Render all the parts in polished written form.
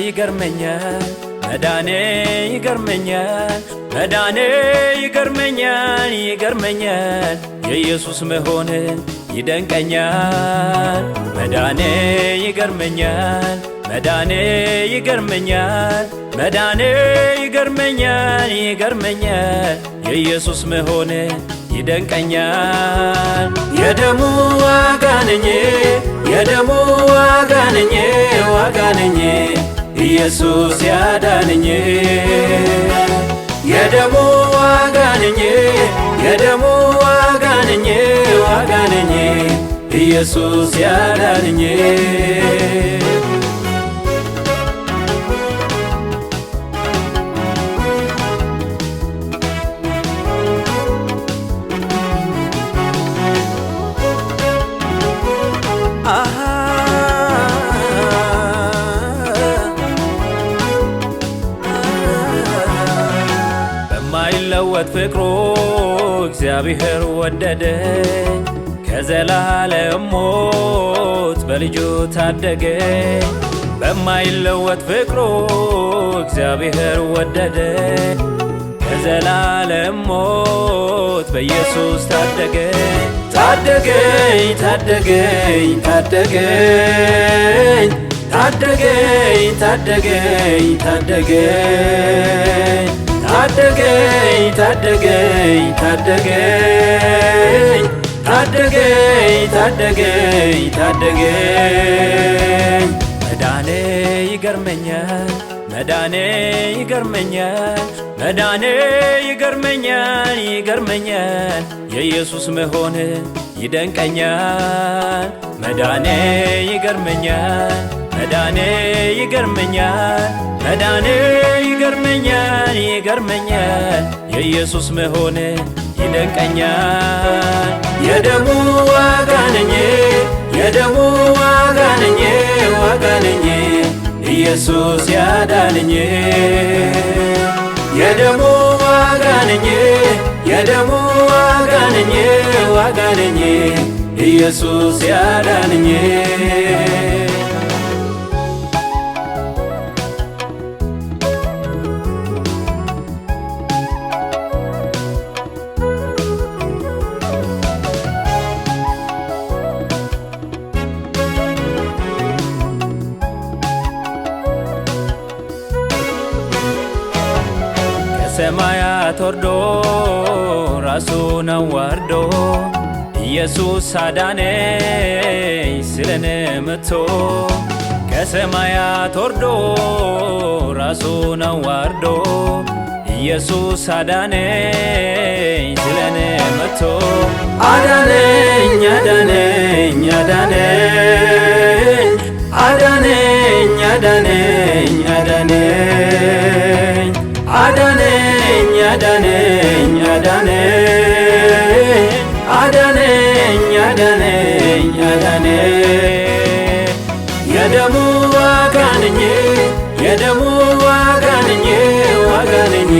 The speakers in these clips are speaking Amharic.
ይገርመኛል መዳኔ ይገርመኛል መዳኔ ይገርመኛል ይገርመኛል የኢየሱስ መሆን ይደንቀኛል መዳኔ ይገርመኛል መዳኔ ይገርመኛል መዳኔ ይገርመኛል ይገርመኛል የኢየሱስ መሆን ይደንቀኛል የደሙ ዋጋ ነኝ የደሙ ዋጋ ነኝ ዋጋ ነኝ ኢየሱስ ያዳነኝ የደሙ ዋጋ ነኝ የደሙ ዋጋ ነኝ ዋጋ ነኝ ኢየሱስ ያዳነኝ በማይለወጥ ፍቅሩ እግዚአብሔር ወደደኝ ከዘላለም ሞት በልጁ ታደገኝ በማይለወጥ ፍቅሩ እግዚአብሔር ወደደኝ ከዘላለም ሞት በኢየሱስ ታደገኝ ታደገኝ ታደገኝ ታደገኝ ታደገኝ ታደገኝ ታደገኝ ታደገኝ ታደገኝ ታደገኝ ታደገኝ ታደገኝ ታደገኝ መዳኔ ይገርመኛል መዳኔ ይገርመኛል መዳኔ ይገርመኛል ይገርመኛል የኢየሱስ መሆን ይደንቀኛል መዳኔ ይገርመኛል መዳኔ ይገርመኛል መዳኔ ይገርመኛል ይገርመኛል የኢየሱስ መሆን ይደንቀኛል የደሙ ዋጋ ነኝ የደሙ ዋጋ ነኝ ዋጋ ነኝ ኢየሱስ ያዳነኝ የደሙ ዋጋ ነኝ የደሙ ዋጋ ነኝ ዋጋ ነኝ ኢየሱስ ያዳነኝ ከሰማያት ወርዶ ራሱን አዋርዶ ኢየሱስ አዳነኝ ስለኔ መጥቶ ከሰማያት ወርዶ ራሱን አዋርዶ ኢየሱስ አዳነኝ ስለኔ መጥቶ አዳነኝ አዳነኝ አዳነኝ አዳነኝ አዳነኝ አዳነኝ አዳነኝ አዳነኝ አዳነኝ አዳነኝ አዳነኝ አዳነኝ የደሙ ዋጋ ነኝ የደሙ ዋጋ ነኝ ዋጋ ነኝ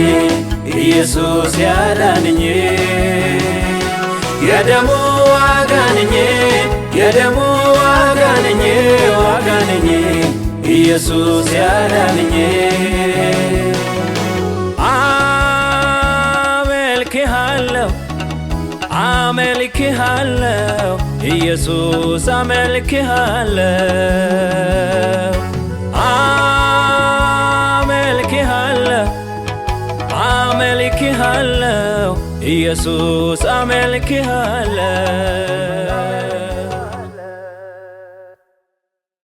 ኢየሱስ ያዳነኝ የደሙ ዋጋ ነኝ የደሙ ዋጋ ነኝ ዋጋ ነኝ ኢየሱስ ያዳነኝ አመልክሃለሁ አመልክሃለሁ ኢየሱስ አመልክሃለሁ አመልክሃለሁ አመልክሃለሁ ኢየሱስ አመልክሃለሁ